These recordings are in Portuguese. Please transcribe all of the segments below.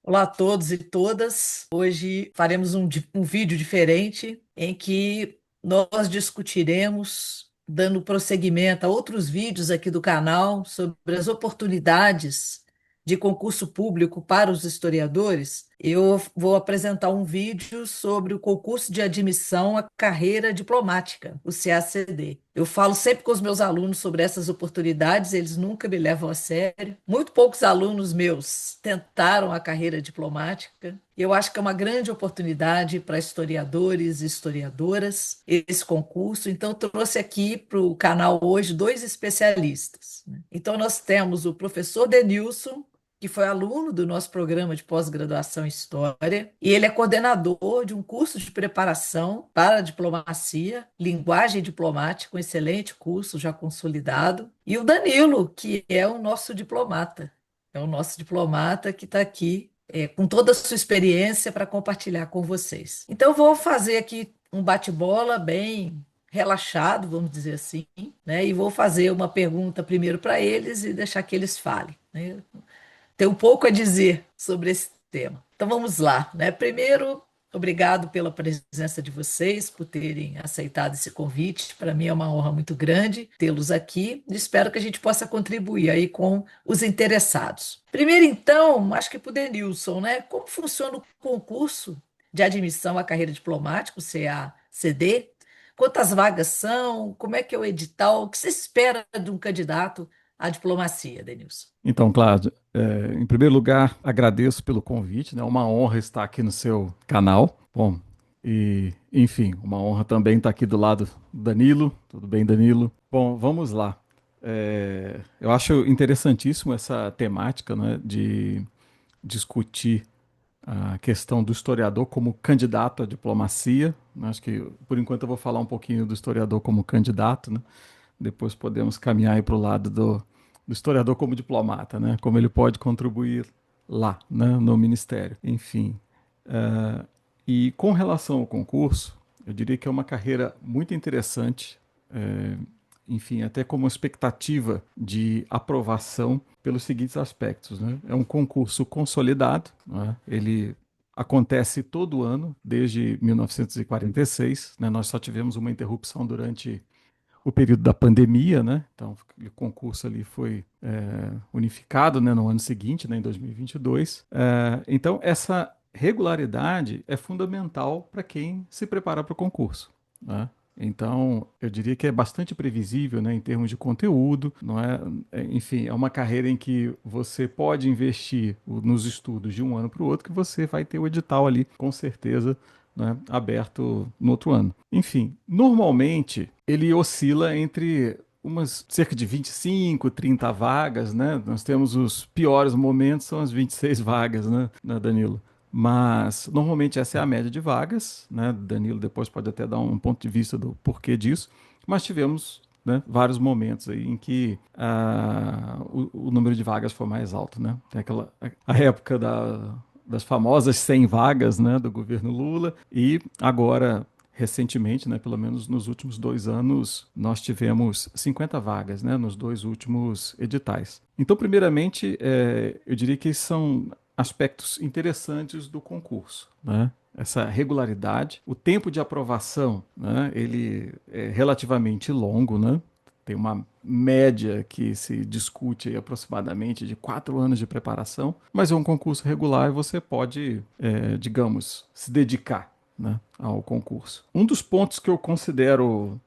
Olá a todos e todas. Hoje faremos um vídeo diferente em que nós discutiremos, dando prosseguimento a outros vídeos aqui do canal sobre as oportunidades de concurso público para os historiadores. Eu vou apresentar um vídeo sobre o concurso de admissão à carreira diplomática, o CACD. Eu falo sempre com os meus alunos sobre essas oportunidades, eles nunca me levam a sério. Muito poucos alunos meus tentaram a carreira diplomática. Eu acho que é uma grande oportunidade para historiadores e historiadoras esse concurso. Então, eu trouxe aqui para o canal hoje dois especialistas, né? Então, nós temos o professor Denilson, que foi aluno do nosso programa de pós-graduação em História, e ele é coordenador de um curso de preparação para a diplomacia, linguagem diplomática, um excelente curso já consolidado. E o Danilo, que é o nosso diplomata que está aqui com toda a sua experiência para compartilhar com vocês. Então, eu vou fazer aqui um bate-bola bem relaxado, vamos dizer assim, né? E vou fazer uma pergunta primeiro para eles e deixar que eles falem, né? Tem um pouco a dizer sobre esse tema. Então vamos lá, né? Primeiro, obrigado pela presença de vocês, por terem aceitado esse convite. Para mim é uma honra muito grande tê-los aqui. Espero que a gente possa contribuir aí com os interessados. Primeiro, então, acho que para o Denilson, né? Como funciona o concurso de admissão à carreira diplomática, o CACD? Quantas vagas são? Como é que é o edital? O que você espera de um candidato à diplomacia, Denilson? Então, Cláudio, em primeiro lugar, agradeço pelo convite, né? É uma honra estar aqui no seu canal. Bom, e, enfim, uma honra também estar aqui do lado do Danilo. Tudo bem, Danilo? Bom, vamos lá. Eu acho interessantíssimo essa temática, né, de discutir a questão do historiador como candidato à diplomacia. Acho que, por enquanto, eu vou falar um pouquinho do historiador como candidato, né? Depois podemos caminhar para o lado do historiador como diplomata, né? Como ele pode contribuir lá, né? No ministério. Enfim. eh, e com relação ao concurso, eu diria que é uma carreira muito interessante. eh, Enfim, até como expectativa de aprovação pelos seguintes aspectos, né? É um concurso consolidado, né? Ele acontece todo ano, desde 1946, né? Nós só tivemos uma interrupção durante o período da pandemia, né? Então, o concurso ali foi unificado, né, no ano seguinte, né, em 2022. Então, essa regularidade é fundamental para quem se prepara para o concurso, né? Então, eu diria que é bastante previsível, né, em termos de conteúdo, não é? Enfim, é uma carreira em que você pode investir nos estudos de um ano para o outro, que você vai ter o edital ali, com certeza, né, aberto no outro ano. Enfim, normalmente ele oscila entre umas cerca de 25, 30 vagas, né? Nós temos os piores momentos, são as 26 vagas, né, Danilo? Mas normalmente essa é a média de vagas, né? Danilo depois pode até dar um ponto de vista do porquê disso, mas tivemos, né, vários momentos aí em que o número de vagas foi mais alto, né? Tem a época das famosas 100 vagas, né, do governo Lula, e agora recentemente, né, pelo menos nos últimos 2 anos, nós tivemos 50 vagas, né, nos dois últimos editais. Então, primeiramente, eu diria que são aspectos interessantes do concurso, né? Essa regularidade, o tempo de aprovação, né, ele é relativamente longo, né? Tem uma média que se discute aí aproximadamente de 4 anos de preparação, mas é um concurso regular e você pode, digamos, se dedicar, né, ao concurso. Um dos pontos que eu considero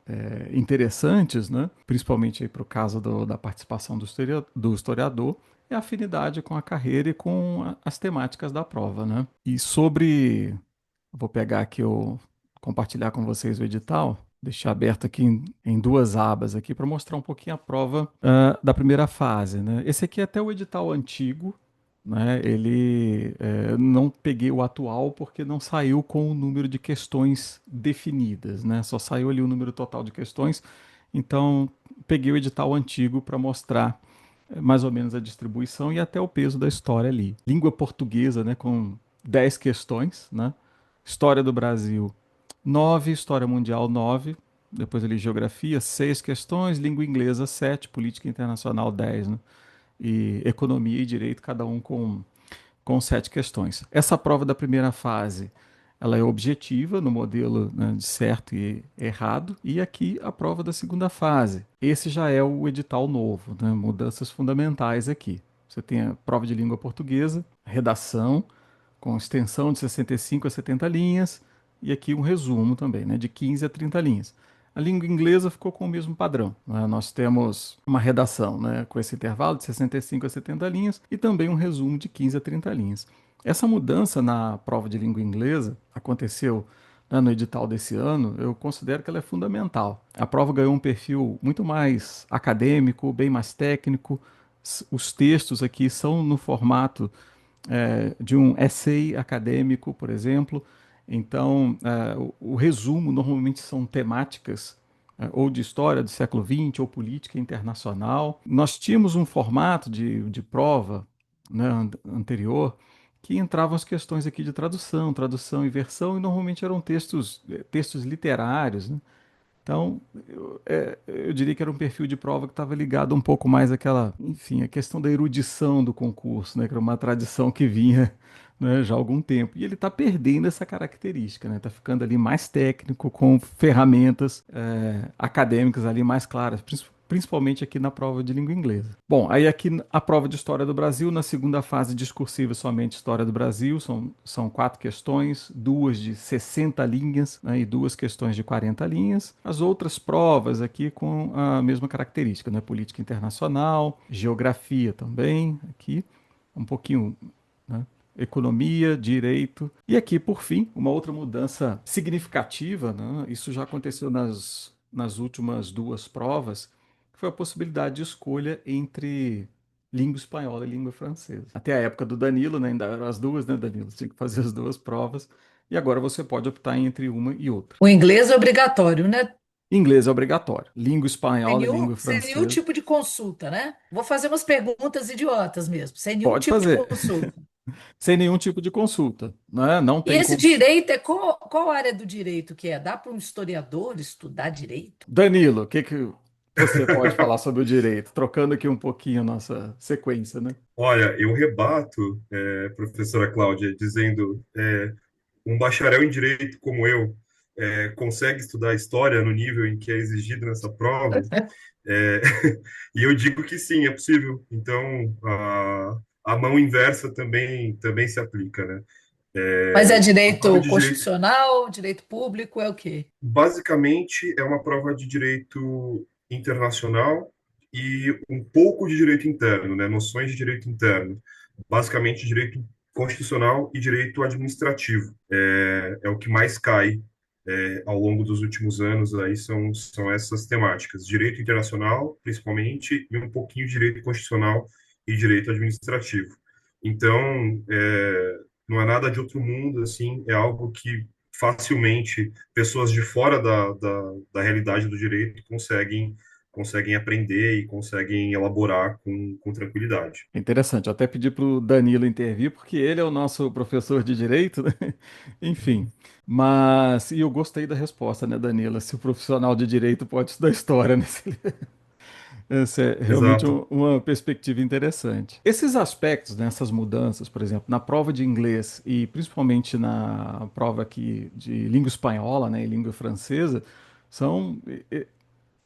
interessantes, né, principalmente para o caso da participação do historiador, é a afinidade com a carreira e com as temáticas da prova, né? E sobre, vou pegar aqui compartilhar com vocês o edital, deixar aberto aqui em duas abas aqui para mostrar um pouquinho a prova da primeira fase, né? Esse aqui é até o edital antigo, né? Ele não peguei o atual porque não saiu com o número de questões definidas, né? Só saiu ali o número total de questões. Então peguei o edital antigo para mostrar mais ou menos a distribuição e até o peso da história ali. Língua portuguesa, né? Com 10 questões, né? História do Brasil 9, História Mundial 9, depois ali Geografia 6 questões, Língua Inglesa 7, Política Internacional 10, né? E Economia e Direito, cada um com com 7 questões. Essa prova da primeira fase, ela é objetiva no modelo, né, de certo e errado, e aqui a prova da segunda fase. Esse já é o edital novo, né, mudanças fundamentais aqui. Você tem a prova de língua portuguesa, redação, com extensão de 65 a 70 linhas, e aqui um resumo também, né, de 15 a 30 linhas. A língua inglesa ficou com o mesmo padrão, né? Nós temos uma redação, né, com esse intervalo de 65 a 70 linhas e também um resumo de 15 a 30 linhas. Essa mudança na prova de língua inglesa aconteceu, né, no edital desse ano. Eu considero que ela é fundamental. A prova ganhou um perfil muito mais acadêmico, bem mais técnico. Os textos aqui são no formato de um essay acadêmico, por exemplo. Então, o resumo normalmente são temáticas ou de história do século XX ou política internacional. Nós tínhamos um formato de prova, né, anterior, que entravam as questões aqui de tradução, tradução e versão, e normalmente eram textos literários, né? Então, eu diria que era um perfil de prova que estava ligado um pouco mais àquela, enfim, a questão da erudição do concurso, né, que era uma tradição que vinha, né, já há algum tempo. E ele está perdendo essa característica, né? Está ficando ali mais técnico, com ferramentas acadêmicas ali mais claras, principalmente aqui na prova de língua inglesa. Bom, aí aqui a prova de História do Brasil, na segunda fase discursiva, somente História do Brasil, são 4 questões, 2 de 60 linhas, né, e 2 questões de 40 linhas. As outras provas aqui com a mesma característica, né, Política internacional, geografia também, aqui, um pouquinho, né, economia, direito. E aqui, por fim, uma outra mudança significativa, né, isso já aconteceu nas últimas 2 provas, foi a possibilidade de escolha entre língua espanhola e língua francesa. Até a época do Danilo, né, ainda eram as duas, né, Danilo? Você tinha que fazer as 2 provas. E agora você pode optar entre uma e outra. O inglês é obrigatório, né? Inglês é obrigatório. Língua espanhola e língua Sem nenhum francesa. tipo de consulta, né? Vou fazer umas perguntas idiotas mesmo, sem nenhum Pode tipo de fazer, consulta. sem nenhum tipo de consulta, né? Não E tem esse como. direito é qual área do direito que é? Dá para um historiador estudar direito? Danilo, o que que você pode falar sobre o direito? Trocando aqui um pouquinho a nossa sequência, né? Olha, eu rebato, professora Cláudia, dizendo um bacharel em direito como eu consegue estudar história no nível em que é exigido nessa prova. É, e eu digo que sim, é possível. Então, a mão inversa também se aplica, né? Mas é A prova direito de direito, constitucional, direito público, é o quê? basicamente, é uma prova de direito internacional e um pouco de direito interno, né? Noções de direito interno. Basicamente, direito constitucional e direito administrativo. É o que mais cai ao longo dos últimos anos, aí são essas temáticas. Direito internacional, principalmente, e um pouquinho de direito constitucional e direito administrativo. Então, não é nada de outro mundo, assim, é algo que facilmente pessoas de fora da realidade do direito conseguem aprender e conseguem elaborar com tranquilidade. É interessante, eu até pedi para o Danilo intervir, porque ele é o nosso professor de direito, né? Enfim, mas e eu gostei da resposta, né, Danila? Se o profissional de direito pode estudar história, né? Essa é realmente Exato. uma perspectiva interessante. Esses aspectos, né, essas mudanças, por exemplo, na prova de inglês e principalmente na prova aqui de língua espanhola, né, e língua francesa, são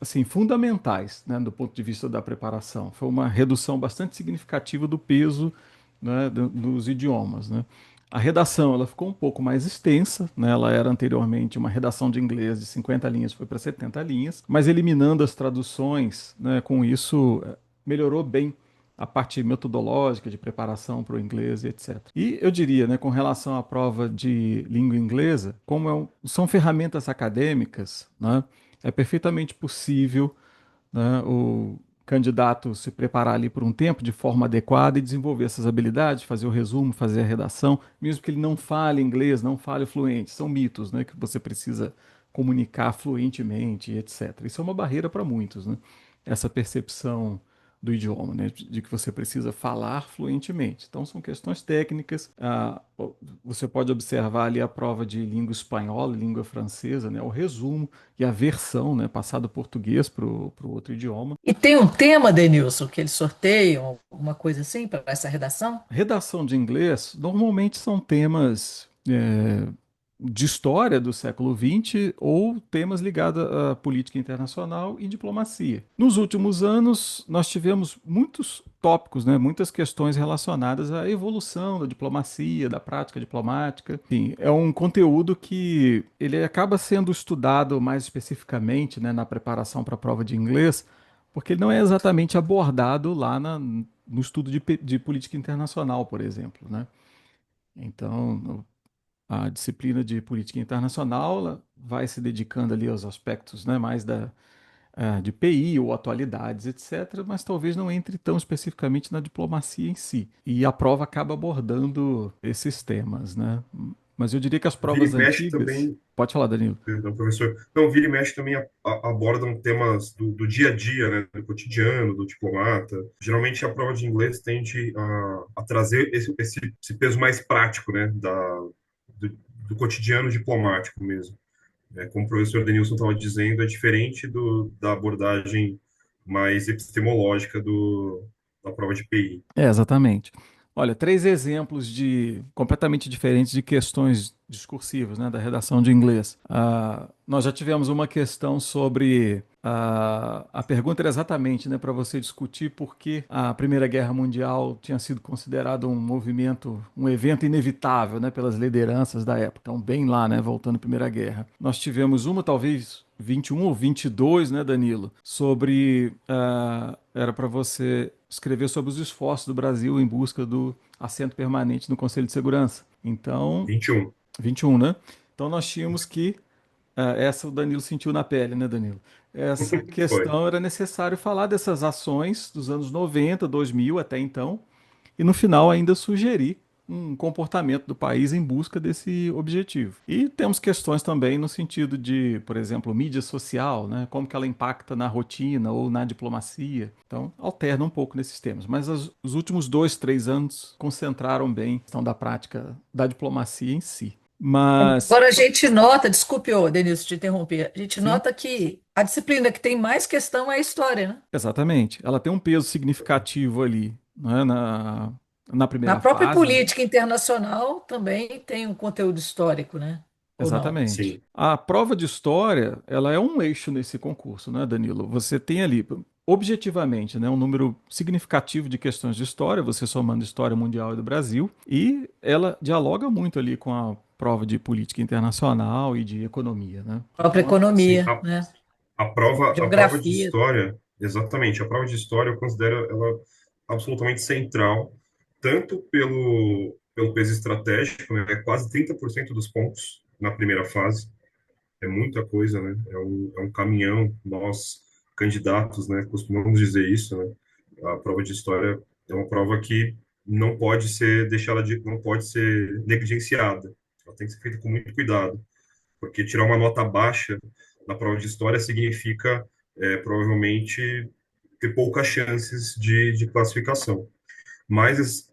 assim, fundamentais, né, do ponto de vista da preparação. Foi uma redução bastante significativa do peso, né, dos idiomas, né. A redação ela ficou um pouco mais extensa, né, ela era anteriormente uma redação de inglês de 50 linhas, foi para 70 linhas, mas eliminando as traduções, né, com isso melhorou bem a parte metodológica de preparação para o inglês e etc. E eu diria, né, com relação à prova de língua inglesa, como são ferramentas acadêmicas, né, é perfeitamente possível, né, o candidato se preparar ali por um tempo de forma adequada e desenvolver essas habilidades, fazer o resumo, fazer a redação, mesmo que ele não fale inglês, não fale fluente. São mitos, né, que você precisa comunicar fluentemente, etc. Isso é uma barreira para muitos, né? Essa percepção do idioma, né? De que você precisa falar fluentemente. Então, são questões técnicas. Você pode observar ali a prova de língua espanhola e língua francesa, né? O resumo e a versão, né? Passar do português para o outro idioma. E tem um tema, Denilson, que eles sorteiam, alguma coisa assim, para essa redação? Redação de inglês normalmente são temas de história do século XX ou temas ligados à política internacional e diplomacia. Nos últimos anos, nós tivemos muitos tópicos, né, muitas questões relacionadas à evolução da diplomacia, da prática diplomática. Enfim, é um conteúdo que ele acaba sendo estudado mais especificamente, né, na preparação para a prova de inglês, porque ele não é exatamente abordado lá no estudo de política internacional, por exemplo, né? Então, a disciplina de política internacional ela vai se dedicando ali aos aspectos, né, mais de PI ou atualidades, etc., mas talvez não entre tão especificamente na diplomacia em si. E a prova acaba abordando esses temas, né? Mas eu diria que as Vira e provas mexe antigas. também, Pode falar, Danilo. perdão, professor. Não, vira e mexe também abordam temas do dia a dia, né, do cotidiano, do diplomata. Geralmente a prova de inglês tende a trazer esse peso mais prático, né, do cotidiano diplomático mesmo. Como o professor Denilson estava dizendo, é diferente da abordagem mais epistemológica da prova de PI. Exatamente. Olha, três exemplos de completamente diferentes de questões discursivas, né, da redação de inglês. Nós já tivemos uma questão sobre a pergunta era exatamente, né, para você discutir por que a Primeira Guerra Mundial tinha sido considerado um movimento, um evento inevitável, né, pelas lideranças da época. Então, bem lá, né, voltando à Primeira Guerra. Nós tivemos uma, talvez 21 ou 22, né, Danilo, sobre era para você escrever sobre os esforços do Brasil em busca do assento permanente no Conselho de Segurança. Então, 21. 21, né? Então nós tínhamos que essa o Danilo sentiu na pele, né, Danilo? Essa Foi. questão era necessário falar dessas ações dos anos 90, 2000 até então, e no final ainda sugerir um comportamento do país em busca desse objetivo. E temos questões também no sentido de, por exemplo, mídia social, né? Como que ela impacta na rotina ou na diplomacia. Então, alterna um pouco nesses temas. Mas os últimos 2, 3 anos concentraram bem a questão da prática da diplomacia em si. Mas, Agora a gente nota, desculpe, ô, Denilson, te interromper, a gente sim, nota que a disciplina que tem mais questão é a história, né? exatamente. Ela tem um peso significativo ali, né, na Na primeira própria fase. política internacional também tem um conteúdo histórico, né? Ou não? Exatamente. Sim. A prova de história, ela é um eixo nesse concurso, né, Danilo? Você tem ali, objetivamente, né, um número significativo de questões de história, você somando história mundial e do Brasil, e ela dialoga muito ali com a prova de política internacional e de economia, né? Própria Sim. economia, né? A prova de Geografia. história, exatamente, a prova de história eu considero ela absolutamente central, tanto pelo peso estratégico, né, é quase 30% dos pontos na primeira fase, é muita coisa, né, é um caminhão, nós, candidatos, né, costumamos dizer isso, né, a prova de história é uma prova que não pode ser negligenciada, ela tem que ser feita com muito cuidado, porque tirar uma nota baixa na prova de história significa provavelmente ter poucas chances de classificação. Mas,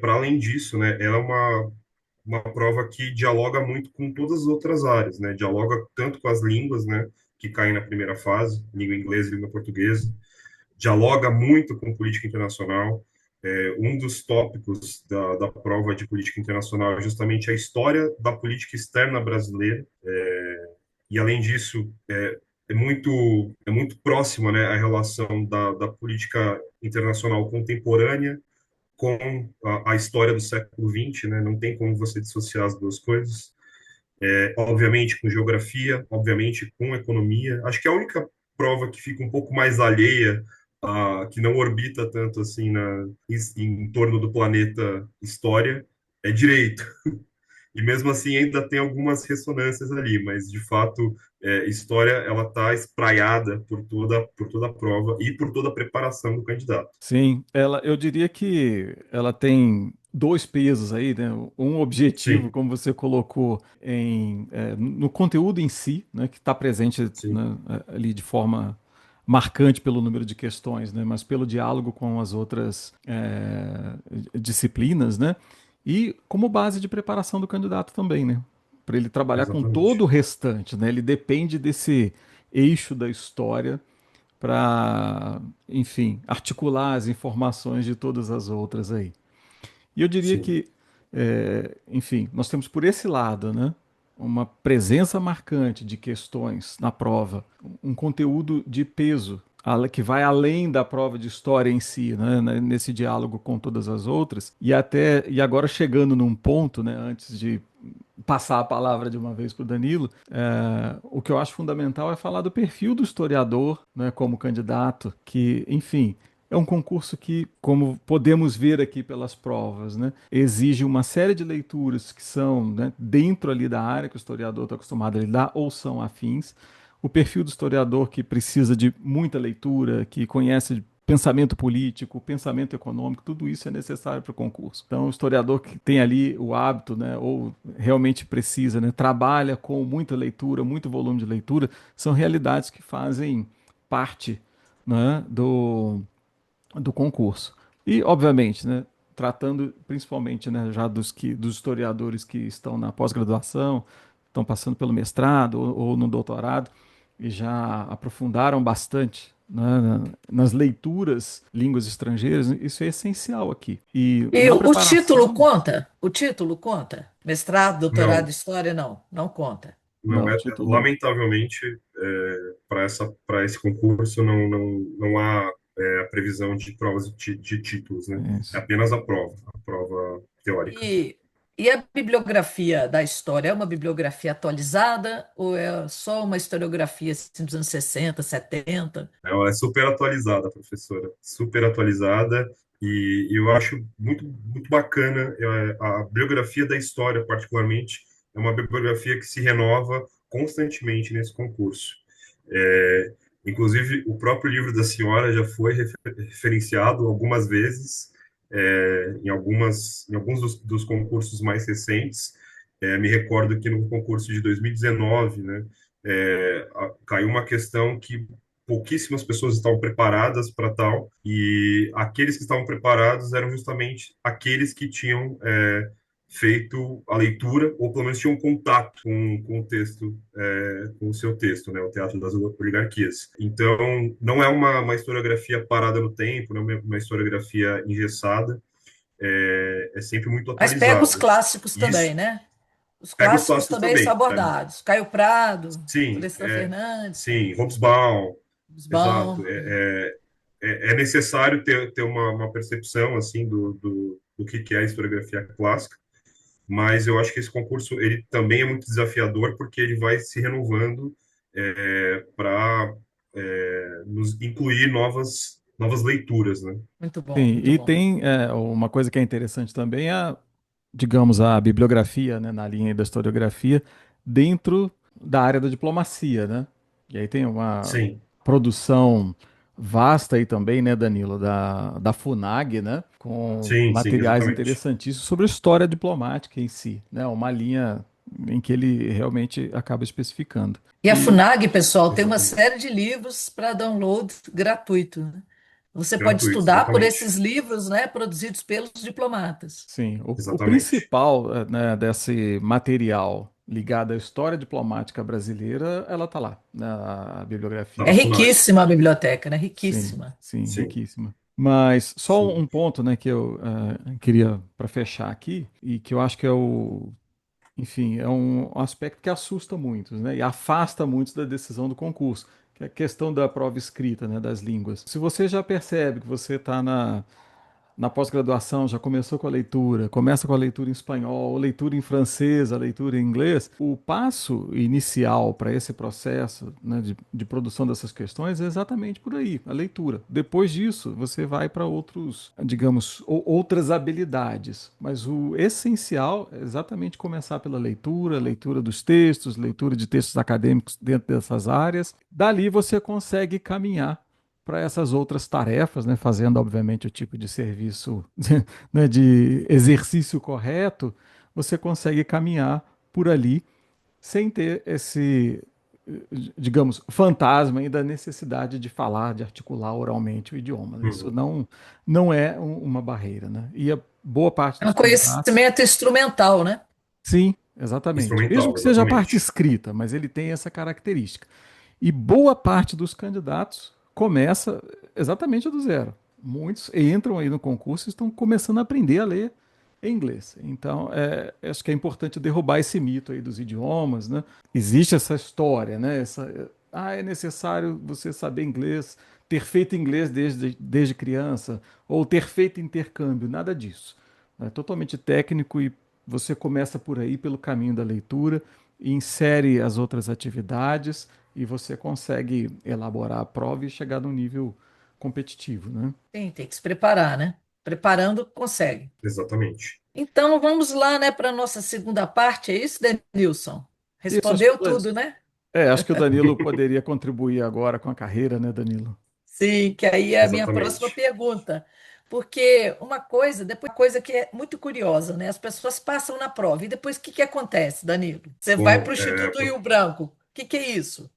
para além disso, né, ela é uma prova que dialoga muito com todas as outras áreas, né? Dialoga tanto com as línguas, né, que caem na primeira fase, língua inglesa e língua portuguesa, dialoga muito com política internacional. Um dos tópicos da prova de política internacional é justamente a história da política externa brasileira. E, além disso, é muito próxima, né, a relação da política internacional contemporânea com a história do século XX, né? Não tem como você dissociar as duas coisas. Obviamente com geografia, obviamente com economia. Acho que a única prova que fica um pouco mais alheia, que não orbita tanto assim em torno do planeta História, é direito. E mesmo assim ainda tem algumas ressonâncias ali, mas de fato, história ela está espraiada por toda a prova e por toda a preparação do candidato. Sim, eu diria que ela tem dois pesos aí, né? Um objetivo, Sim, como você colocou, no conteúdo em si, né, que está presente, sim, né, ali de forma marcante pelo número de questões, né, mas pelo diálogo com as outras disciplinas, né, e como base de preparação do candidato também, né, para ele trabalhar com todo o Exatamente. restante, né, ele depende desse eixo da história para, enfim, articular as informações de todas as outras aí. E eu diria Sim, que, enfim, nós temos por esse lado, né, uma presença marcante de questões na prova, um conteúdo de peso que vai além da prova de história em si, né, nesse diálogo com todas as outras, e agora chegando num ponto, né, antes de passar a palavra de uma vez para o Danilo, o que eu acho fundamental é falar do perfil do historiador, né, como candidato, que, enfim, é um concurso que, como podemos ver aqui pelas provas, né, exige uma série de leituras que são, né, dentro ali da área que o historiador está acostumado a lidar ou são afins. O perfil do historiador que precisa de muita leitura, que conhece pensamento político, pensamento econômico, tudo isso é necessário para o concurso. Então, o historiador que tem ali o hábito, né, ou realmente precisa, né, trabalha com muita leitura, muito volume de leitura, são realidades que fazem parte, né, do concurso. E, obviamente, né, tratando principalmente, né, já dos historiadores que estão na pós-graduação, estão passando pelo mestrado ou no doutorado e já aprofundaram bastante, né, nas leituras línguas estrangeiras, isso é essencial aqui. E E na o título preparação, conta? O título conta? Mestrado, doutorado não, em história, não, não conta. não não, é, título. lamentavelmente para esse concurso não há a previsão de provas de títulos, né? É É isso. apenas a prova teórica. E, e a bibliografia da história é uma bibliografia atualizada ou é só uma historiografia assim, dos anos 60, 70? Ela é super atualizada, professora, super atualizada, e eu acho muito bacana. A bibliografia da história, particularmente, é uma bibliografia que se renova constantemente nesse concurso. É, inclusive, o próprio livro da senhora já foi referenciado algumas vezes, em alguns dos concursos mais recentes. Me recordo que no concurso de 2019, né, caiu uma questão que pouquíssimas pessoas estavam preparadas para tal, e aqueles que estavam preparados eram justamente aqueles que tinham feito a leitura, ou pelo menos tinham contato com o texto, com o seu texto, né, o Teatro das Oligarquias. Então, não é uma historiografia parada no tempo, não é uma historiografia engessada, é sempre muito Mas pega os atualizada. clássicos também, Isso né? Os pega os clássicos clássicos também são também. abordados. Caio Prado, Sim, Florestan Fernandes, sim, Hobsbawm, exato. Bisbal. É necessário ter uma percepção assim do que é a historiografia clássica, mas eu acho que esse concurso ele também é muito desafiador porque ele vai se renovando para nos incluir novas leituras, né? Muito bom, Sim, muito e bom. tem uma coisa que é interessante também, digamos, a bibliografia, né, na linha da historiografia, dentro da área da diplomacia, né? E aí tem uma Sim, produção vasta aí também, né, Danilo, da FUNAG, né, com sim, materiais exatamente. interessantíssimos sobre a história diplomática em si, né, uma linha em que ele realmente acaba especificando. E a E FUNAG, pessoal, tem uma Exatamente. série de livros para download gratuito, né? Você pode Gratuito, estudar por esses exatamente. livros, né, produzidos pelos diplomatas. sim, o Exatamente. principal, né, desse material ligado à história diplomática brasileira, ela tá lá, na Tá É bibliografia. na FUNAG. riquíssima a biblioteca, né? Sim, Riquíssima. sim, Sim, riquíssima. Mas só sim. um ponto, né, que eu queria para fechar aqui e que eu acho que enfim, é um aspecto que assusta muitos, né, e afasta muitos da decisão do concurso, que é a questão da prova escrita, né, das línguas. Se você já percebe que você está na pós-graduação já começou com a leitura, começa com a leitura em espanhol, leitura em francês, a leitura em inglês, o passo inicial para esse processo, né, de produção dessas questões é exatamente por aí, a leitura. Depois disso, você vai para outros, digamos, outras habilidades. Mas o essencial é exatamente começar pela leitura, leitura dos textos, leitura de textos acadêmicos dentro dessas áreas. Dali você consegue caminhar para essas outras tarefas, né, fazendo obviamente o tipo de serviço, né, de exercício correto, você consegue caminhar por ali sem ter digamos, fantasma ainda da necessidade de falar, de articular oralmente o idioma, né? Isso Uhum. não é uma barreira, né? E a boa parte É um dos candidatos, conhecimento instrumental, né? sim, exatamente. Mesmo Instrumental, que seja a parte exatamente. escrita, mas ele tem essa característica. E boa parte dos candidatos começa exatamente do zero. Muitos entram aí no concurso e estão começando a aprender a ler em inglês. Então, acho que é importante derrubar esse mito aí dos idiomas, né? Existe essa história, né? É necessário você saber inglês, ter feito inglês desde criança, ou ter feito intercâmbio, nada disso. É totalmente técnico e você começa por aí, pelo caminho da leitura, e insere as outras atividades e você consegue elaborar a prova e chegar num nível competitivo, né? Sim, tem que se preparar, né? Preparando, consegue. Exatamente. Então, vamos lá, né, para a nossa segunda parte, é isso, Denilson? Isso, acho que Respondeu tudo, né? acho que o Danilo poderia contribuir agora com a carreira, né, Danilo? Sim, que aí é a minha próxima Exatamente. pergunta. Porque uma coisa, depois uma coisa que é muito curiosa, né? As pessoas passam na prova e depois o que que acontece, Danilo? Você vai para Bom, o Instituto Rio Branco. O que que é isso?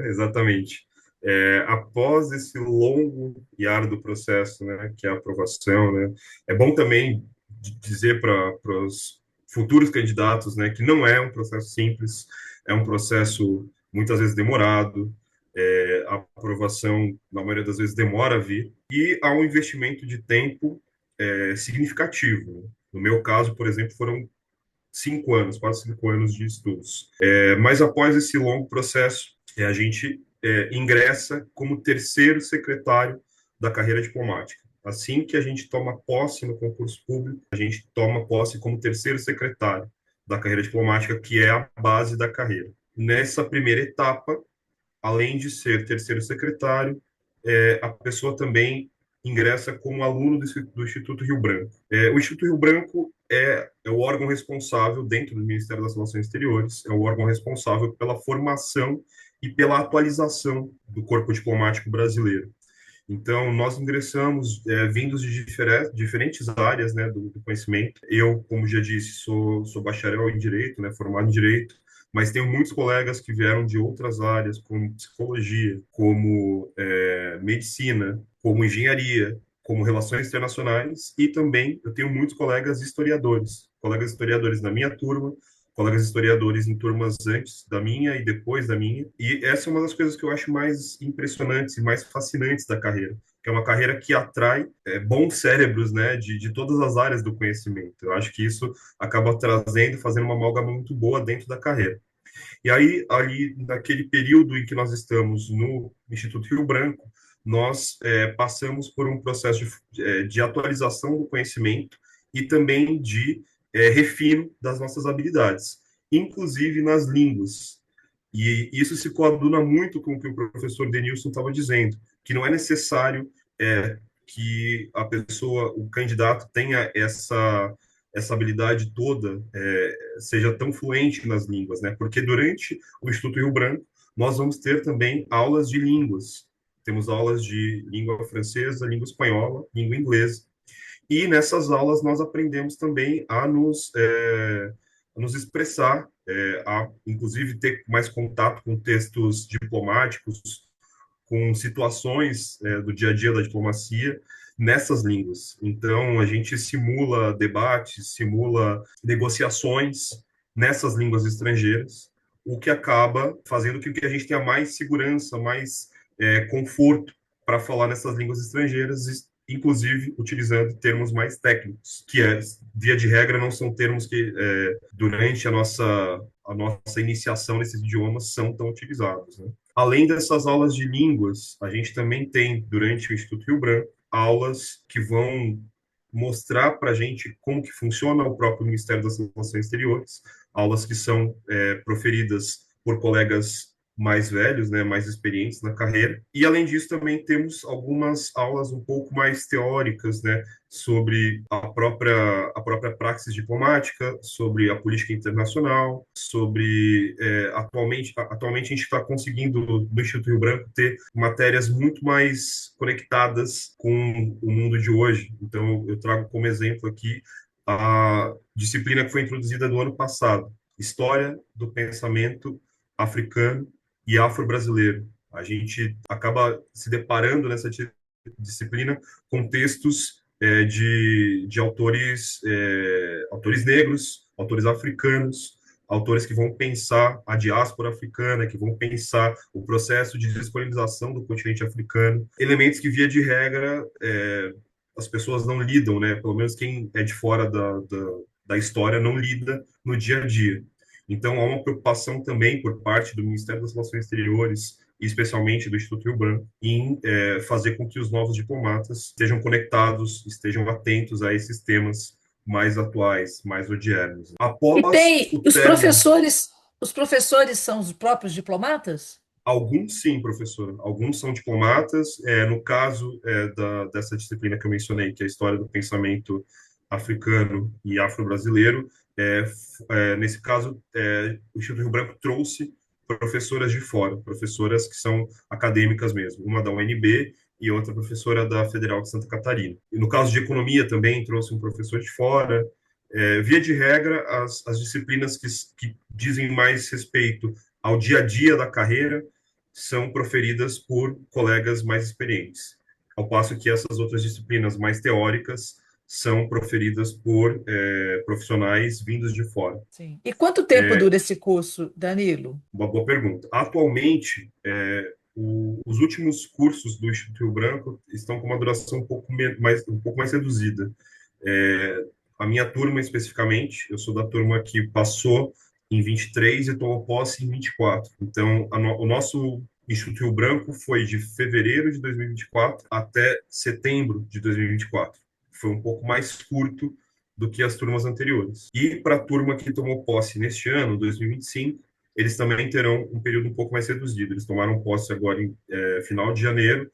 exatamente. Após esse longo e árduo processo, né, que é a aprovação, né, é bom também dizer para os futuros candidatos, né, que não é um processo simples, é um processo muitas vezes demorado, a aprovação, na maioria das vezes, demora a vir, e há um investimento de tempo significativo, né? No meu caso, por exemplo, foram 5 anos, quase 5 anos de estudos. Mas após esse longo processo, a gente ingressa como terceiro secretário da carreira diplomática. Assim que a gente toma posse no concurso público, a gente toma posse como terceiro secretário da carreira diplomática, que é a base da carreira. Nessa primeira etapa, além de ser terceiro secretário, a pessoa também ingressa como aluno do Instituto Rio Branco. O Instituto Rio Branco é o órgão responsável, dentro do Ministério das Relações Exteriores, é o órgão responsável pela formação e pela atualização do corpo diplomático brasileiro. Então, nós ingressamos vindos de diferentes áreas, né, do conhecimento. Eu, como já disse, sou bacharel em Direito, né, formado em Direito, mas tenho muitos colegas que vieram de outras áreas, como psicologia, como medicina, como engenharia, como relações internacionais, e também eu tenho muitos colegas historiadores na minha turma, colegas historiadores em turmas antes da minha e depois da minha. E essa é uma das coisas que eu acho mais impressionantes e mais fascinantes da carreira, que é uma carreira que atrai bons cérebros, né, de todas as áreas do conhecimento. Eu acho que isso acaba trazendo, fazendo uma amálgama muito boa dentro da carreira. E aí, ali, naquele período em que nós estamos no Instituto Rio Branco, nós passamos por um processo de atualização do conhecimento e também de refino das nossas habilidades, inclusive nas línguas. E isso se coaduna muito com o que o professor Denilson estava dizendo, que não é necessário que a pessoa, o candidato, tenha essa habilidade toda, seja tão fluente nas línguas, né? Porque durante o Instituto Rio Branco, nós vamos ter também aulas de línguas. Temos aulas de língua francesa, língua espanhola, língua inglesa. E nessas aulas nós aprendemos também a nos expressar, a inclusive ter mais contato com textos diplomáticos, com situações do dia a dia da diplomacia nessas línguas. Então, a gente simula debates, simula negociações nessas línguas estrangeiras, o que acaba fazendo com que a gente tenha mais segurança, mais conforto para falar nessas línguas estrangeiras, inclusive utilizando termos mais técnicos, que via de regra não são termos que durante a nossa iniciação nesses idiomas são tão utilizados, né? Além dessas aulas de línguas, a gente também tem, durante o Instituto Rio Branco, aulas que vão mostrar para a gente como que funciona o próprio Ministério das Relações Exteriores, aulas que são proferidas por colegas mais velhos, né, mais experientes na carreira. E, além disso, também temos algumas aulas um pouco mais teóricas, né, sobre a própria praxis diplomática, sobre a política internacional, sobre atualmente a gente está conseguindo no Instituto Rio Branco ter matérias muito mais conectadas com o mundo de hoje. Então eu trago como exemplo aqui a disciplina que foi introduzida no ano passado, História do Pensamento africano e afro-brasileiro. A gente acaba se deparando nessa disciplina com textos de autores, autores negros, autores africanos, autores que vão pensar a diáspora africana, que vão pensar o processo de descolonização do continente africano, elementos que, via de regra, as pessoas não lidam, né? Pelo menos quem é de fora da história não lida no dia a dia. Então, há uma preocupação também por parte do Ministério das Relações Exteriores, e especialmente do Instituto Rio Branco, em fazer com que os novos diplomatas estejam conectados, estejam atentos a esses temas mais atuais, mais odiernos. E Após tem o término, os professores são os próprios diplomatas? alguns sim, professor, alguns são diplomatas. No caso dessa disciplina que eu mencionei, que é a história do pensamento africano e afro-brasileiro, nesse caso, o Instituto Rio Branco trouxe professoras de fora, professoras que são acadêmicas mesmo, uma da UNB e outra professora da Federal de Santa Catarina. E no caso de economia também trouxe um professor de fora. Via de regra, as disciplinas que dizem mais respeito ao dia a dia da carreira são proferidas por colegas mais experientes, ao passo que essas outras disciplinas mais teóricas são proferidas por profissionais vindos de fora. Sim. E quanto tempo dura esse curso, Danilo? Uma boa pergunta. Atualmente, os últimos cursos do Instituto Rio Branco estão com uma duração um pouco mais reduzida. A minha turma, especificamente, eu sou da turma que passou em 23 e tomou posse em 24. Então, o nosso Instituto Rio Branco foi de fevereiro de 2024 até setembro de 2024. Foi um pouco mais curto do que as turmas anteriores. E para a turma que tomou posse neste ano, 2025, eles também terão um período um pouco mais reduzido. Eles tomaram posse agora em final de janeiro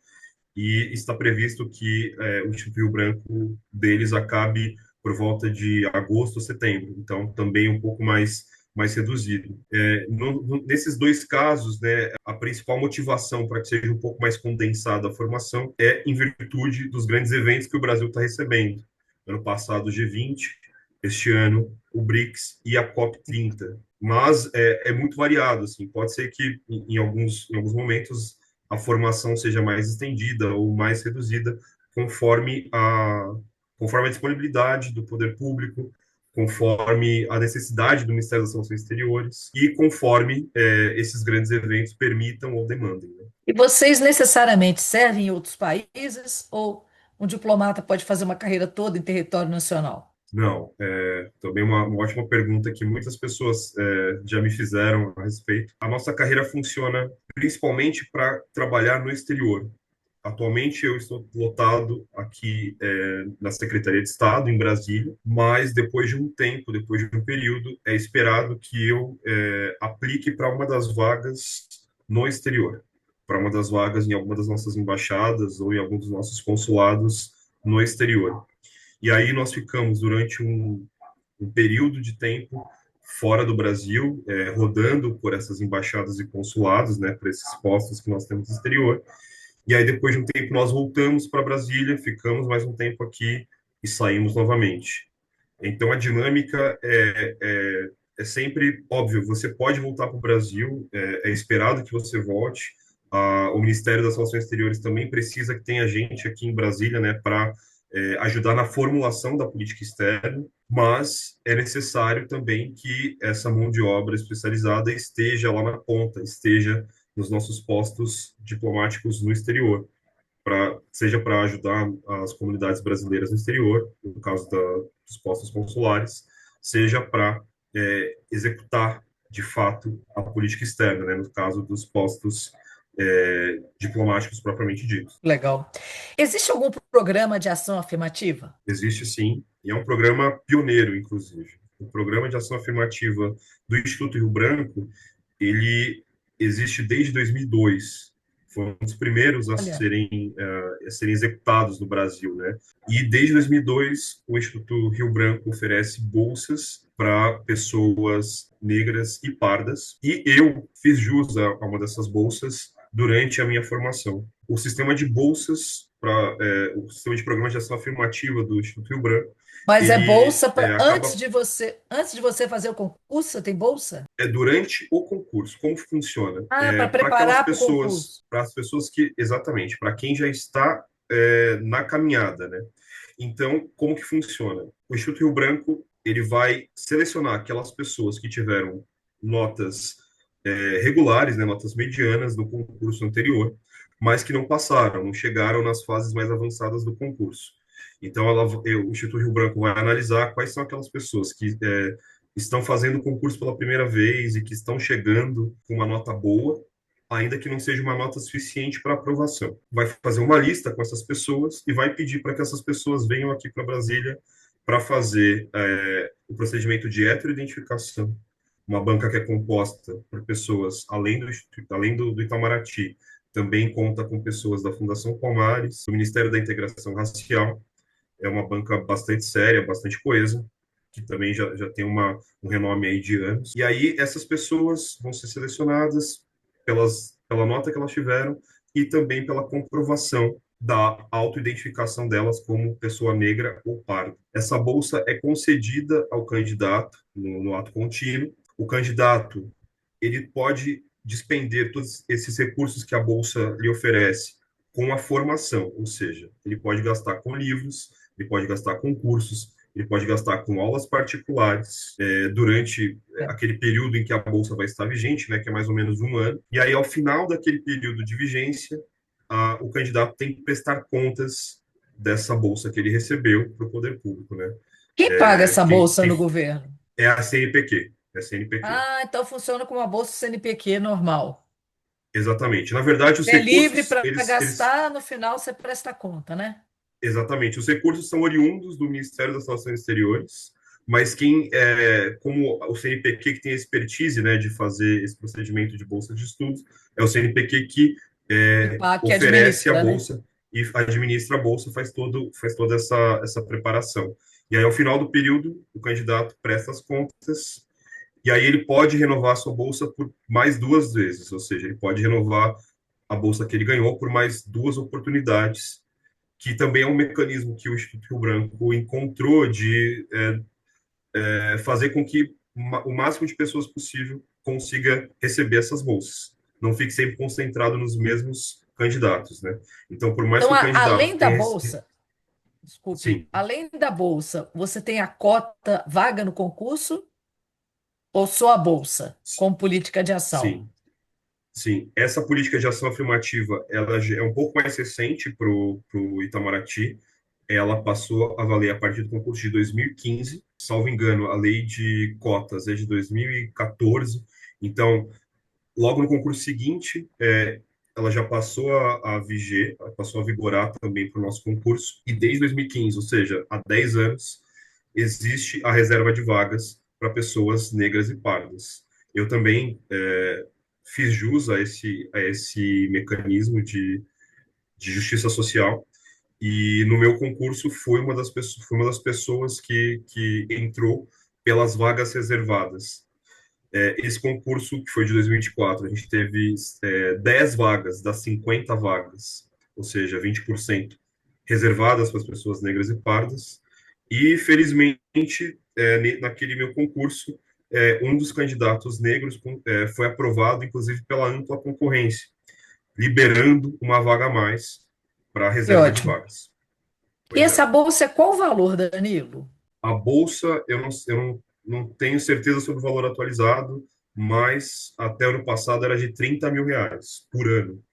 e está previsto que o Instituto Rio Branco deles acabe por volta de agosto ou setembro. Então, também um pouco mais reduzido. Nesses dois casos, né, a principal motivação para que seja um pouco mais condensada a formação é em virtude dos grandes eventos que o Brasil está recebendo. Ano passado, o G20, este ano, o BRICS e a COP30. Mas é muito variado, assim. Pode ser que em alguns momentos a formação seja mais estendida ou mais reduzida conforme a disponibilidade do poder público, conforme a necessidade do Ministério das Relações Exteriores e conforme esses grandes eventos permitam ou demandem, né? E vocês necessariamente servem em outros países ou um diplomata pode fazer uma carreira toda em território nacional? Não, também uma ótima pergunta que muitas pessoas já me fizeram a respeito. A nossa carreira funciona principalmente para trabalhar no exterior. Atualmente eu estou lotado aqui na Secretaria de Estado, em Brasília, mas depois de um tempo, depois de um período, é esperado que eu aplique para uma das vagas no exterior, para uma das vagas em alguma das nossas embaixadas ou em algum dos nossos consulados no exterior. E aí nós ficamos durante um período de tempo fora do Brasil, rodando por essas embaixadas e consulados, né, por esses postos que nós temos no exterior. E aí, depois de um tempo, nós voltamos para Brasília, ficamos mais um tempo aqui e saímos novamente. Então, a dinâmica é sempre óbvio. Você pode voltar para o Brasil, é esperado que você volte. O Ministério das Relações Exteriores também precisa que tenha gente aqui em Brasília, né, para ajudar na formulação da política externa, mas é necessário também que essa mão de obra especializada esteja lá na ponta, esteja nos nossos postos diplomáticos no exterior, seja para ajudar as comunidades brasileiras no exterior, no caso dos postos consulares, seja para executar, de fato, a política externa, né, no caso dos postos diplomáticos propriamente ditos. Legal. Existe algum programa de ação afirmativa? Existe sim, e é um programa pioneiro, inclusive. O Programa de Ação Afirmativa do Instituto Rio Branco, ele existe desde 2002. Foi um dos primeiros a Olha, serem executados no Brasil, né? E desde 2002, o Instituto Rio Branco oferece bolsas para pessoas negras e pardas. E eu fiz jus a uma dessas bolsas durante a minha formação. O sistema de bolsas, o sistema de programa de ação afirmativa do Instituto Rio Branco, Mas é ele bolsa para acaba antes de você fazer o concurso, você tem bolsa? durante o concurso. Como funciona? Ah, para Para aquelas preparar para o pessoas, concurso. para as pessoas que, exatamente, para quem já está na caminhada, né? Então, como que funciona? O Instituto Rio Branco, ele vai selecionar aquelas pessoas que tiveram notas regulares, né, notas medianas no concurso anterior, mas que não passaram, não chegaram nas fases mais avançadas do concurso. Então, o Instituto Rio Branco vai analisar quais são aquelas pessoas que estão fazendo o concurso pela primeira vez e que estão chegando com uma nota boa, ainda que não seja uma nota suficiente para aprovação. Vai fazer uma lista com essas pessoas e vai pedir para que essas pessoas venham aqui para Brasília para fazer o procedimento de heteroidentificação, uma banca que é composta por pessoas além do Itamaraty, também conta com pessoas da Fundação Palmares, do Ministério da Integração Racial. É uma banca bastante séria, bastante coesa, que também já tem um renome aí de anos. E aí essas pessoas vão ser selecionadas pela nota que elas tiveram e também pela comprovação da autoidentificação delas como pessoa negra ou parda. Essa bolsa é concedida ao candidato no ato contínuo. O candidato ele pode despender todos esses recursos que a bolsa lhe oferece com a formação, ou seja, ele pode gastar com livros, ele pode gastar com cursos, ele pode gastar com aulas particulares durante aquele período em que a bolsa vai estar vigente, né, que é mais ou menos um ano. E aí, ao final daquele período de vigência, o candidato tem que prestar contas dessa bolsa que ele recebeu para o poder público, né? Quem paga essa Quem, bolsa quem no governo? é a CNPq, é a CNPq. Ah, então funciona como uma bolsa CNPq normal. Exatamente. Na verdade, os É livre recursos, para eles gastar, no final você presta conta, né? exatamente, os recursos são oriundos do Ministério das Relações Exteriores, mas como o CNPq que tem a expertise, né, de fazer esse procedimento de bolsa de estudos, é o CNPq que Que oferece a administra, né? bolsa e administra a bolsa, faz toda essa preparação. E aí, ao final do período, o candidato presta as contas e aí ele pode renovar a sua bolsa por mais duas vezes, ou seja, ele pode renovar a bolsa que ele ganhou por mais duas oportunidades, que também é um mecanismo que o Instituto Rio Branco encontrou de fazer com que o máximo de pessoas possível consiga receber essas bolsas. Não fique sempre concentrado nos mesmos candidatos, né? Então, por mais Então, que o candidato além da tenha... bolsa, desculpe, Sim, além da bolsa, você tem a cota vaga no concurso ou só a bolsa com política de ação? sim, sim. Essa política de ação afirmativa, ela já é um pouco mais recente para o Itamaraty. Ela passou a valer a partir do concurso de 2015. Salvo engano, a lei de cotas é de 2014. Então, logo no concurso seguinte, ela já passou a viger, passou a vigorar também para o nosso concurso, e desde 2015, ou seja, há 10 anos, existe a reserva de vagas para pessoas negras e pardas. Eu também fiz jus a esse mecanismo de justiça social, e no meu concurso fui uma das pessoas que entrou pelas vagas reservadas. Esse concurso, que foi de 2024, a gente teve 10 vagas das 50 vagas, ou seja, 20% reservadas para as pessoas negras e pardas. E, felizmente, naquele meu concurso, um dos candidatos negros foi aprovado, inclusive, pela ampla concorrência, liberando uma vaga a mais para a Que reserva de ótimo. vagas. E Pois é. essa bolsa é qual o valor, Danilo? A bolsa, eu não tenho certeza sobre o valor atualizado, mas até ano passado era de R$ 30.000 por ano.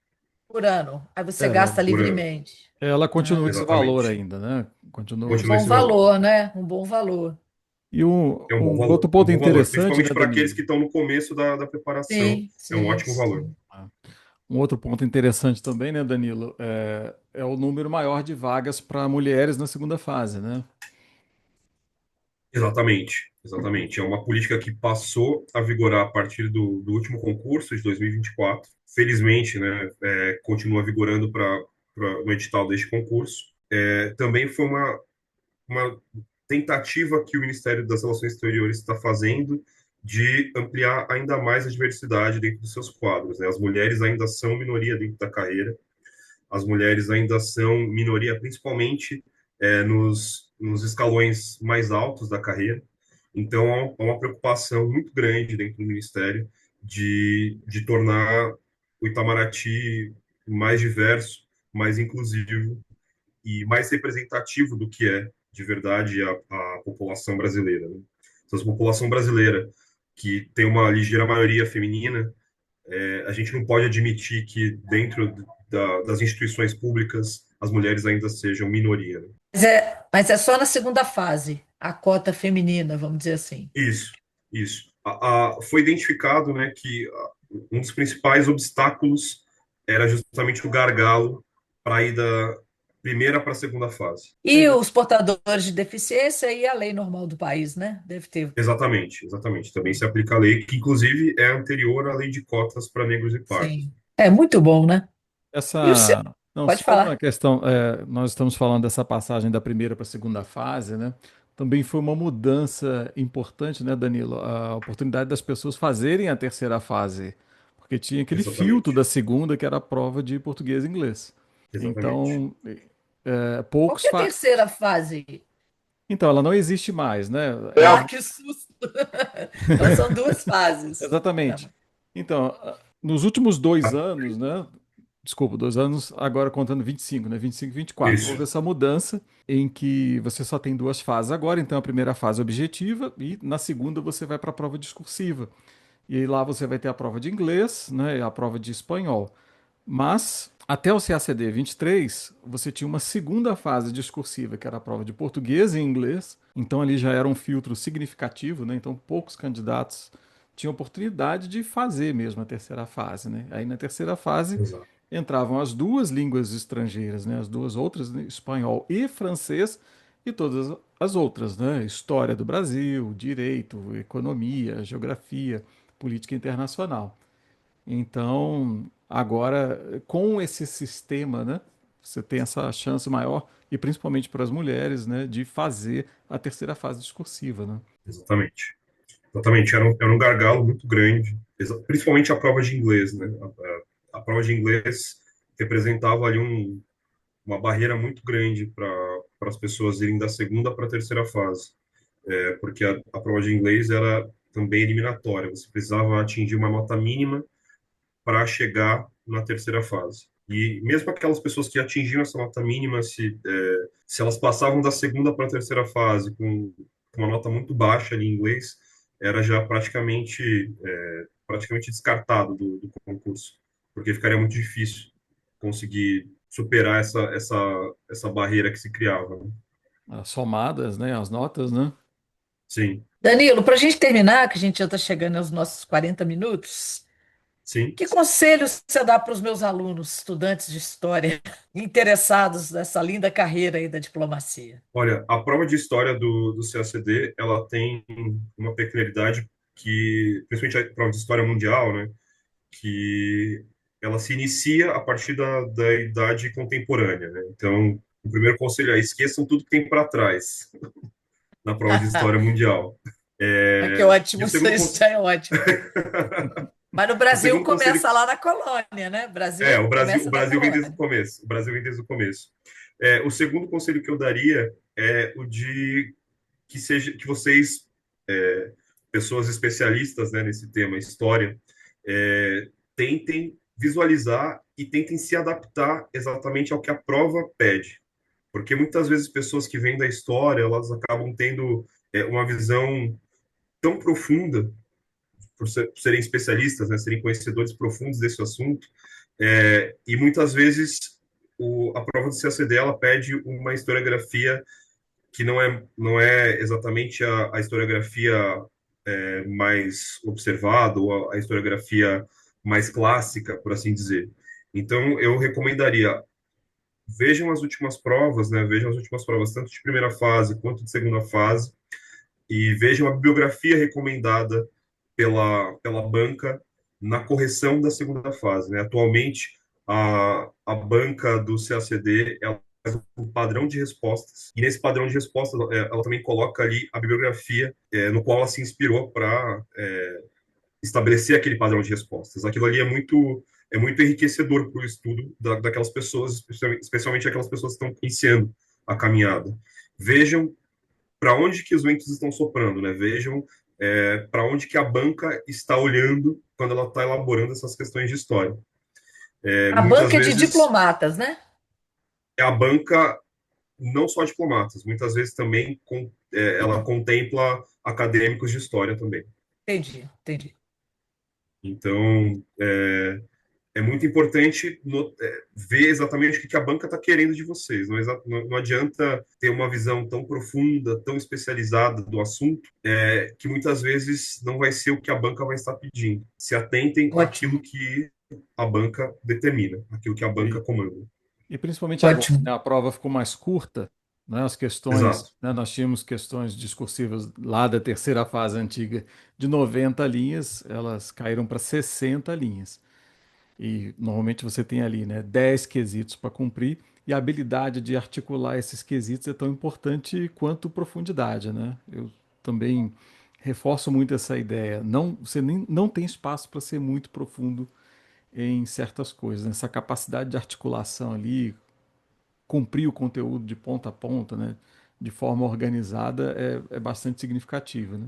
Por ano. Aí você Ela, gasta Por ano. livremente. ela Ah, continua esse valor Exatamente. ainda, né? um Continua. Continua bom esse valor. valor, né? Um bom valor. E um, É um bom um outro valor. É um ponto bom valor, interessante, principalmente né, para aqueles Danilo? que estão no começo da preparação. Sim, É um sim, ótimo valor. sim. Um outro ponto interessante também, né, Danilo, é o número maior de vagas para mulheres na segunda fase, né? Exatamente, exatamente. É uma política que passou a vigorar a partir do último concurso de 2024. Felizmente, né, continua vigorando no edital deste concurso. Também foi uma tentativa que o Ministério das Relações Exteriores está fazendo de ampliar ainda mais a diversidade dentro dos seus quadros, né? As mulheres ainda são minoria dentro da carreira, as mulheres ainda são minoria, principalmente nos escalões mais altos da carreira. Então, há uma preocupação muito grande dentro do Ministério de tornar o Itamaraty mais diverso, mais inclusivo e mais representativo do que é, de verdade, a população brasileira, né? Então, a população brasileira, que tem uma ligeira maioria feminina, a gente não pode admitir que dentro das instituições públicas as mulheres ainda sejam minoria, né? Mas é só na segunda fase, a cota feminina, vamos dizer assim. Isso, isso. Foi identificado, né, que um dos principais obstáculos era justamente o gargalo para ir da primeira para a segunda fase. E os portadores de deficiência e a lei normal do país, né? Deve ter, Exatamente, exatamente. Também se aplica a lei, que inclusive é anterior à lei de cotas para negros e pardos. sim. É muito bom, né? E o seu? Essa, não, Pode só uma falar. questão, nós estamos falando dessa passagem da primeira para a segunda fase, né? Também foi uma mudança importante, né, Danilo? A oportunidade das pessoas fazerem a terceira fase, porque tinha aquele filtro Exatamente, da segunda, que era a prova de português e inglês. exatamente. Então, Qual poucos que é a terceira fase? Então, ela não existe mais, né? Ah, que susto! Então são duas fases. Tá Exatamente. bom. Então, nos últimos 2 anos, né? Desculpa, 2 anos, agora contando 25, né? 25 e 24. Isso, Houve essa mudança em que você só tem duas fases agora. Então, a primeira fase é objetiva e na segunda você vai para a prova discursiva. E aí lá você vai ter a prova de inglês, né? E a prova de espanhol. Mas, até o CACD 23, você tinha uma segunda fase discursiva, que era a prova de português e inglês. Então, ali já era um filtro significativo, né? Então, poucos candidatos tinham oportunidade de fazer mesmo a terceira fase, né? Aí, na terceira fase, exato, entravam as duas línguas estrangeiras, né? As duas outras, né? Espanhol e francês, e todas as outras, né? História do Brasil, direito, economia, geografia, política internacional. Então, agora, com esse sistema, né, você tem essa chance maior, e principalmente para as mulheres, né, de fazer a terceira fase discursiva, né? exatamente. Exatamente, era um gargalo muito grande, principalmente a prova de inglês, né? A prova de inglês representava ali uma barreira muito grande para as pessoas irem da segunda para a terceira fase, porque a prova de inglês era também eliminatória, você precisava atingir uma nota mínima para chegar na terceira fase. E mesmo aquelas pessoas que atingiram essa nota mínima, se elas passavam da segunda para a terceira fase com uma nota muito baixa ali em inglês, era já praticamente descartado do concurso, porque ficaria muito difícil conseguir superar essa barreira que se criava, né? As somadas, né, as notas, né? Sim, Danilo, para a gente terminar, que a gente já está chegando aos nossos 40 minutos, sim. que conselhos você dá para os meus alunos, estudantes de história, interessados nessa linda carreira aí da diplomacia? Olha, a prova de história do CACD, ela tem uma peculiaridade que, principalmente a prova de história mundial, né, que ela se inicia a partir da idade contemporânea, né? Então, o primeiro conselho é esqueçam tudo que tem para trás na prova de história mundial. Ah, que E ótimo, o isso segundo, isso já é ótimo. Mas no o Brasil segundo conselho começa lá na colônia, né? o Começa na Brasil vem desde o colônia. começo. O Brasil vem desde o começo. O segundo conselho que eu daria é o de que vocês, pessoas especialistas, né, nesse tema, história, tentem visualizar e tentem se adaptar exatamente ao que a prova pede. Porque muitas vezes pessoas que vêm da história, elas acabam tendo uma visão tão profunda, por serem especialistas, né, serem conhecedores profundos desse assunto, e muitas vezes a prova do CACD, ela pede uma historiografia que não é exatamente a historiografia mais observada ou a historiografia mais clássica, por assim dizer. Então, eu recomendaria vejam as últimas provas, né? Vejam as últimas provas, tanto de primeira fase quanto de segunda fase, e vejam a bibliografia recomendada pela banca na correção da segunda fase, né? Atualmente, a banca do CACD, ela faz um padrão de respostas, e nesse padrão de respostas, ela também coloca ali a bibliografia no qual ela se inspirou para estabelecer aquele padrão de respostas. Aquilo ali é muito enriquecedor para o estudo daquelas pessoas, especialmente aquelas pessoas que estão iniciando a caminhada. vejam para onde que os ventos estão soprando, né? Vejam para onde que a banca está olhando quando ela está elaborando essas questões de história. A Muitas banca é de vezes diplomatas, né? é a banca não só diplomatas, muitas vezes também ela contempla acadêmicos de história também. Entendi, entendi. Então, é muito importante ver exatamente o que a banca está querendo de vocês. Não adianta ter uma visão tão profunda, tão especializada do assunto, que muitas vezes não vai ser o que a banca vai estar pedindo. Se atentem àquilo Ótimo, que a banca determina, aquilo que a banca E, comanda. e principalmente agora, ótimo. né, a prova ficou mais curta, né, as questões, Exato. né, nós tínhamos questões discursivas lá da terceira fase antiga de 90 linhas, elas caíram para 60 linhas. E normalmente você tem ali, né, 10 quesitos para cumprir, e a habilidade de articular esses quesitos é tão importante quanto profundidade, né? Eu também reforço muito essa ideia. Não, você nem, não tem espaço para ser muito profundo em certas coisas, né? Essa capacidade de articulação ali, cumprir o conteúdo de ponta a ponta, né? De forma organizada é bastante significativa, né?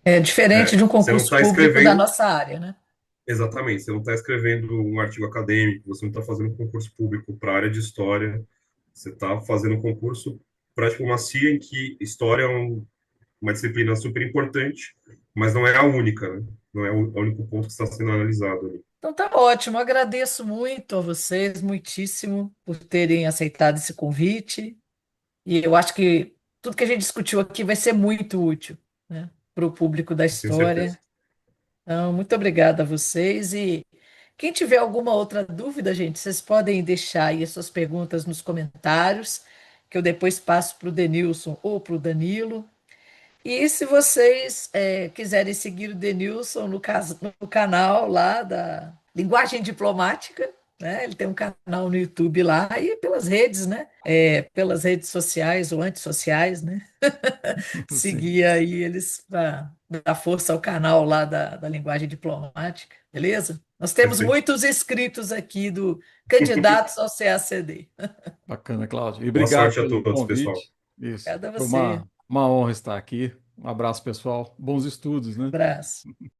É diferente de um Você não concurso está público da escrevendo. nossa área, né? Exatamente, você não está escrevendo um artigo acadêmico, você não está fazendo um concurso público para a área de história, você está fazendo um concurso para a diplomacia, em que história é uma disciplina super importante, mas não é a única, né? Não é o único ponto que está sendo analisado ali. Então tá ótimo. Agradeço muito a vocês, muitíssimo, por terem aceitado esse convite. E eu acho que tudo que a gente discutiu aqui vai ser muito útil, né, para o público da Eu tenho certeza. história. Então, muito obrigada a vocês. E quem tiver alguma outra dúvida, gente, vocês podem deixar aí as suas perguntas nos comentários, que eu depois passo para o Denilson ou para o Danilo. E se vocês quiserem seguir o Denilson no canal lá da Linguagem Diplomática, né? Ele tem um canal no YouTube lá e pelas redes, né? Pelas redes sociais ou antissociais, né? Sim, Seguir aí eles para dar força ao canal lá da Linguagem Diplomática, beleza? Nós temos Perfeito. muitos inscritos aqui do Candidatos ao CACD. bacana, Cláudio. E Boa obrigado sorte a pelo todos, pessoal. convite. Isso. Obrigada a Foi você. uma honra estar aqui. Um abraço, pessoal. Bons estudos, Um né? abraço.